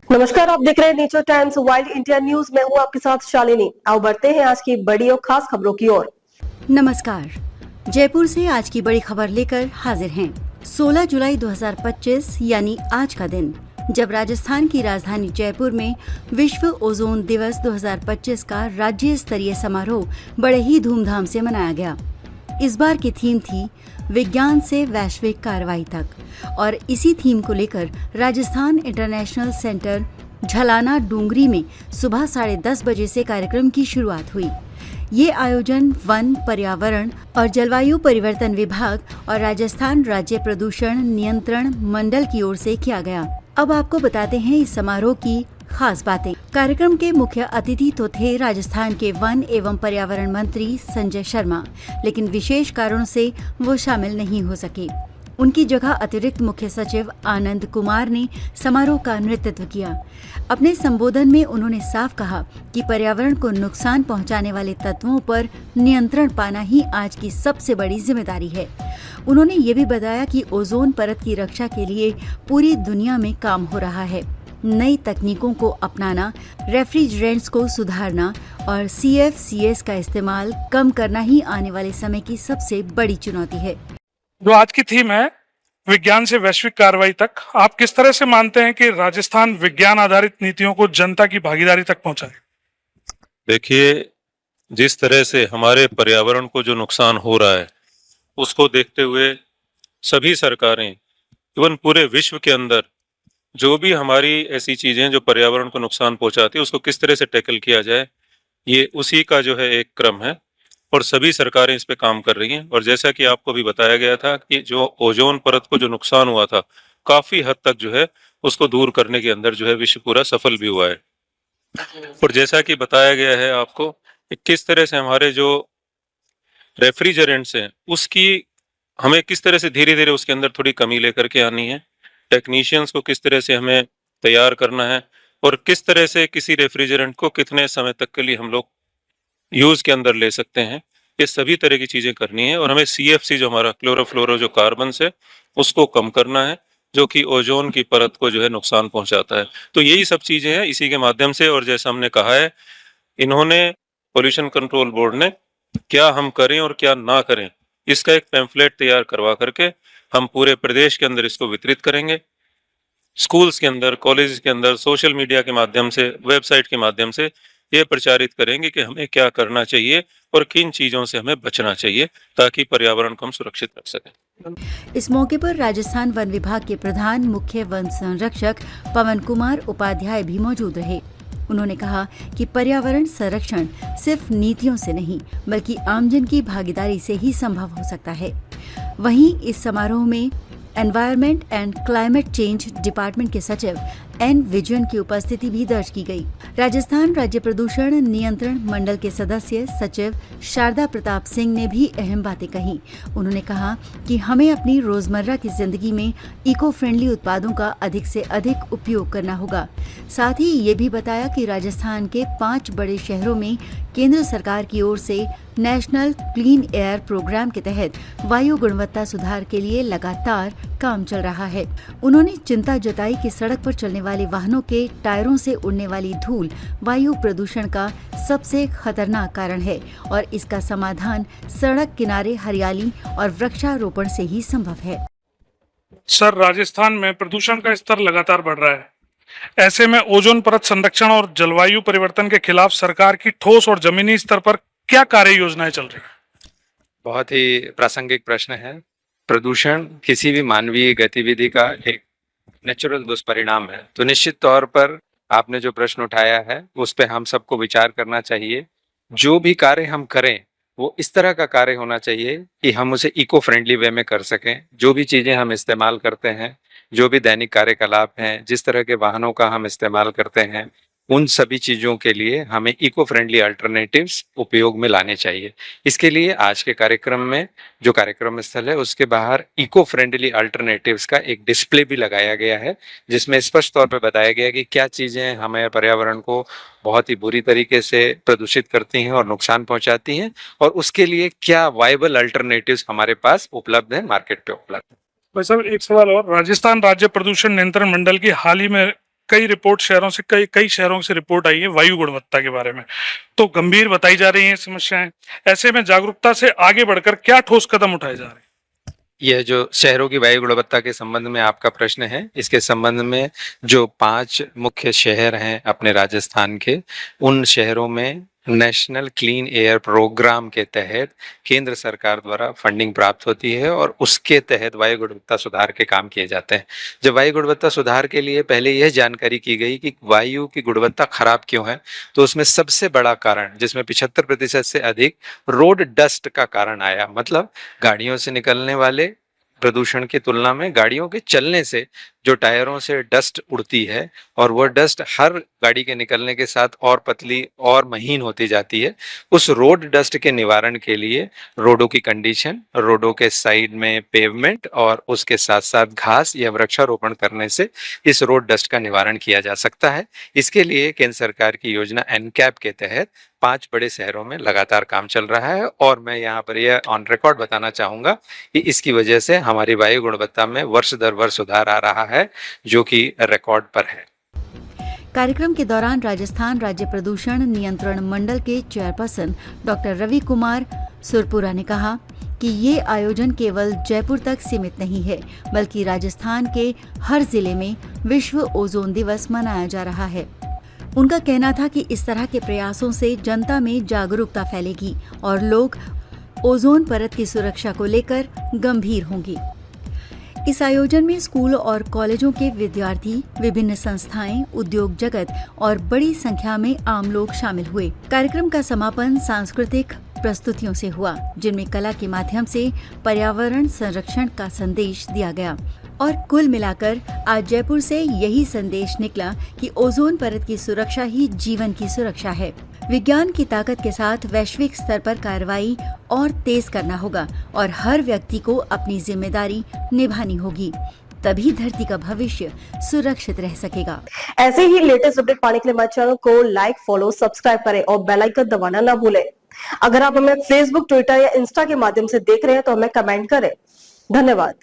नमस्कार, आप देख रहे हैं nature times wild India news. मैं हूं आपके साथ शालिनी। आओ बढ़ते हैं आज की बड़ी और खास खबरों की ओर। नमस्कार, जयपुर से आज की बड़ी खबर लेकर हाजिर हैं। 16 जुलाई 2025 यानी आज का दिन, जब राजस्थान की राजधानी जयपुर में विश्व ओजोन दिवस 2025 का राज्य स्तरीय समारोह बड़े ही धूमधाम से मनाया गया। इस बार की थीम थी विज्ञान से वैश्विक कार्रवाई तक, और इसी थीम को लेकर राजस्थान इंटरनेशनल सेंटर झलाना डूंगरी में सुबह 10:30 बजे से कार्यक्रम की शुरुआत हुई। ये आयोजन वन, पर्यावरण और जलवायु परिवर्तन विभाग और राजस्थान राज्य प्रदूषण नियंत्रण मंडल की ओर से किया गया। अब आपको बताते हैं इस समारोह की खास बातें। कार्यक्रम के मुख्य अतिथि तो थे राजस्थान के वन एवं पर्यावरण मंत्री संजय शर्मा, लेकिन विशेष कारणों से वो शामिल नहीं हो सके। उनकी जगह अतिरिक्त मुख्य सचिव आनंद कुमार ने समारोह का नेतृत्व किया। अपने संबोधन में उन्होंने साफ कहा कि पर्यावरण को नुकसान पहुंचाने वाले तत्वों पर नियंत्रण पाना ही आज की सबसे बड़ी जिम्मेदारी है। उन्होंने ये भी बताया कि ओजोन परत की रक्षा के लिए पूरी दुनिया में काम हो रहा है। नई तकनीकों को अपनाना, रेफ्रिजरेंट्स को सुधारना और CFCs का इस्तेमाल कम करना ही आने वाले समय की सबसे बड़ी चुनौती है। जो आज की थीम है विज्ञान से वैश्विक कार्रवाई तक, आप किस तरह से मानते हैं कि राजस्थान विज्ञान आधारित नीतियों को जनता की भागीदारी तक पहुंचाए? देखिए, जिस तरह से हमारे पर्यावरण को जो नुकसान हो रहा है उसको देखते हुए सभी सरकारें, इवन पूरे विश्व के अंदर जो भी हमारी ऐसी चीजें जो पर्यावरण को नुकसान पहुंचाती है उसको किस तरह से टैकल किया जाए, ये उसी का जो है एक क्रम है और सभी सरकारें इस पे काम कर रही हैं। और जैसा कि आपको भी बताया गया था कि जो ओजोन परत को जो नुकसान हुआ था, काफी हद तक जो है उसको दूर करने के अंदर जो है विश्व पूरा सफल भी हुआ है। और जैसा कि बताया गया है आपको कि किस तरह से हमारे जो रेफ्रिजरेंट्स हैं उसकी हमें किस तरह से धीरे धीरे उसके अंदर थोड़ी कमी लेकर के आनी है, टेक्नीशियंस को किस तरह से हमें तैयार करना है और किस तरह से किसी रेफ्रिजरेंट को कितने समय तक के लिए हम लोग यूज के अंदर ले सकते हैं, ये सभी तरह की चीजें करनी है। और हमें CFC जो हमारा क्लोरोफ्लोरो जो कार्बन है उसको कम करना है, जो कि ओजोन की परत को जो है नुकसान पहुंचाता है। तो यही सब चीजें हैं इसी के माध्यम से। और जैसा हमने कहा है, इन्होंने पोल्यूशन कंट्रोल बोर्ड ने क्या हम करें और क्या ना करें, इसका एक पैम्फलेट तैयार करवा करके हम पूरे प्रदेश के अंदर इसको वितरित करेंगे। स्कूल्स के अंदर, कॉलेज के अंदर, सोशल मीडिया के माध्यम से, वेबसाइट के माध्यम से ये प्रचारित करेंगे कि हमें क्या करना चाहिए और किन चीजों से हमें बचना चाहिए ताकि पर्यावरण को हम सुरक्षित रख सकें। इस मौके पर राजस्थान वन विभाग के प्रधान मुख्य वन संरक्षक पवन कुमार उपाध्याय भी मौजूद रहे। उन्होंने कहा कि पर्यावरण संरक्षण सिर्फ नीतियों से नहीं बल्कि आमजन की भागीदारी से ही संभव हो सकता है। वहीं इस समारोह में environment and climate change department के सचिव N विजयन की उपस्थिति भी दर्ज की गई। राजस्थान राज्य प्रदूषण नियंत्रण मंडल के सदस्य सचिव शारदा प्रताप सिंह ने भी अहम बातें कही। उन्होंने कहा कि हमें अपनी रोजमर्रा की जिंदगी में इको फ्रेंडली उत्पादों का अधिक से अधिक उपयोग करना होगा। साथ ही ये भी बताया कि राजस्थान के 5 बड़े शहरों में केंद्र सरकार की ओर से नेशनल क्लीन एयर प्रोग्राम के तहत वायु गुणवत्ता सुधार के लिए लगातार काम चल रहा है। उन्होंने चिंता जताई कि सड़क पर चलने वाले वाहनों के टायरों से उड़ने वाली धूल वायु प्रदूषण का सबसे खतरनाक कारण है और इसका समाधान सड़क किनारे हरियाली और वृक्षारोपण से ही संभव है। सर, राजस्थान में प्रदूषण का स्तर लगातार बढ़ रहा है। ऐसे में ओजोन परत संरक्षण और जलवायु परिवर्तन के खिलाफ सरकार की ठोस और जमीनी स्तर पर क्या कार्य योजनाएं चल रही है? बहुत ही प्रासंगिक प्रश्न है। प्रदूषण किसी भी मानवीय गतिविधि का एक नेचुरल दुष्परिणाम है, तो निश्चित तौर पर आपने जो प्रश्न उठाया है उस पे हम सबको विचार करना चाहिए। जो भी कार्य हम करें वो इस तरह का कार्य होना चाहिए कि हम उसे इको फ्रेंडली वे में कर सकें। जो भी चीजें हम इस्तेमाल करते हैं, जो भी दैनिक कार्यकलाप हैं, जिस तरह के वाहनों का हम इस्तेमाल करते हैं, उन सभी चीजों के लिए हमें इको फ्रेंडली अल्टरनेटिव्स उपयोग में लाने चाहिए। इसके लिए आज के कार्यक्रम में जो कार्यक्रम स्थल है उसके बाहर इको फ्रेंडली अल्टरनेटिव्स का एक डिस्प्ले भी लगाया गया है, जिसमें स्पष्ट तौर पर बताया गया कि क्या चीजें हमें पर्यावरण को बहुत ही बुरी तरीके से प्रदूषित करती हैं और नुकसान पहुंचाती हैं, और उसके लिए क्या वायबल अल्टरनेटिव्स हमारे पास उपलब्ध है, मार्केट पे उपलब्ध है। भाई साहब, एक सवाल और। राजस्थान राज्य प्रदूषण नियंत्रण मंडल की हाल ही में कई रिपोर्ट शहरों से कई शहरों से रिपोर्ट आई है वायु गुणवत्ता के बारे में, तो गंभीर बताई जा रही हैं समस्याएं। ऐसे में जागरूकता से आगे बढ़कर क्या ठोस कदम उठाए जा रहे हैं? यह जो शहरों की वायु गुणवत्ता के संबंध में आपका प्रश्न है, इसके संबंध में जो 5 मुख्य शहर हैं अपने राजस्थान के, उन शहरों में नेशनल क्लीन एयर प्रोग्राम के तहत केंद्र सरकार द्वारा फंडिंग प्राप्त होती है और उसके तहत वायु गुणवत्ता सुधार के काम किए जाते हैं। जब वायु गुणवत्ता सुधार के लिए पहले यह जानकारी की गई कि वायु की गुणवत्ता खराब क्यों है, तो उसमें सबसे बड़ा कारण, जिसमें 75% से अधिक रोड डस्ट का कारण आया। मतलब गाड़ियों से निकलने वाले प्रदूषण की तुलना में गाड़ियों के चलने से जो टायरों से डस्ट उड़ती है और वह डस्ट हर गाड़ी के निकलने के साथ और पतली और महीन होती जाती है, उस रोड डस्ट के निवारण के लिए रोडों की कंडीशन, रोडों के साइड में पेवमेंट और उसके साथ साथ घास या वृक्षारोपण करने से इस रोड डस्ट का निवारण किया जा सकता है। इसके लिए केंद्र सरकार की योजना एनकैप के तहत 5 बड़े शहरों में लगातार काम चल रहा है और मैं यहाँ पर यह ऑन रिकॉर्ड बताना चाहूंगा कि इसकी वजह से हमारी वायु गुणवत्ता में वर्ष दर वर्ष सुधार आ रहा है, जो कि रिकॉर्ड पर है। कार्यक्रम के दौरान राजस्थान राज्य प्रदूषण नियंत्रण मंडल के चेयरपर्सन डॉक्टर रवि कुमार सुरपुरा ने कहा कि ये आयोजन केवल जयपुर तक सीमित नहीं है, बल्कि राजस्थान के हर जिले में विश्व ओजोन दिवस मनाया जा रहा है। उनका कहना था कि इस तरह के प्रयासों से जनता में जागरूकता फैलेगी और लोग ओजोन परत की सुरक्षा को लेकर गंभीर होंगे। इस आयोजन में स्कूल और कॉलेजों के विद्यार्थी, विभिन्न संस्थाएं, उद्योग जगत और बड़ी संख्या में आम लोग शामिल हुए। कार्यक्रम का समापन सांस्कृतिक प्रस्तुतियों से हुआ, जिनमें कला के माध्यम से पर्यावरण संरक्षण का संदेश दिया गया। और कुल मिलाकर आज जयपुर से यही संदेश निकला कि ओजोन परत की सुरक्षा ही जीवन की सुरक्षा है। विज्ञान की ताकत के साथ वैश्विक स्तर पर कार्रवाई और तेज करना होगा और हर व्यक्ति को अपनी जिम्मेदारी निभानी होगी, तभी धरती का भविष्य सुरक्षित रह सकेगा। ऐसे ही लेटेस्ट अपडेट पाने के लिए हमारे चैनल को लाइक, फॉलो, सब्सक्राइब करें और बेल आइकन दबाना ना भूलें। अगर आप हमें फेसबुक, ट्विटर या इंस्टा के माध्यम से देख रहे हैं तो हमें कमेंट करें। धन्यवाद।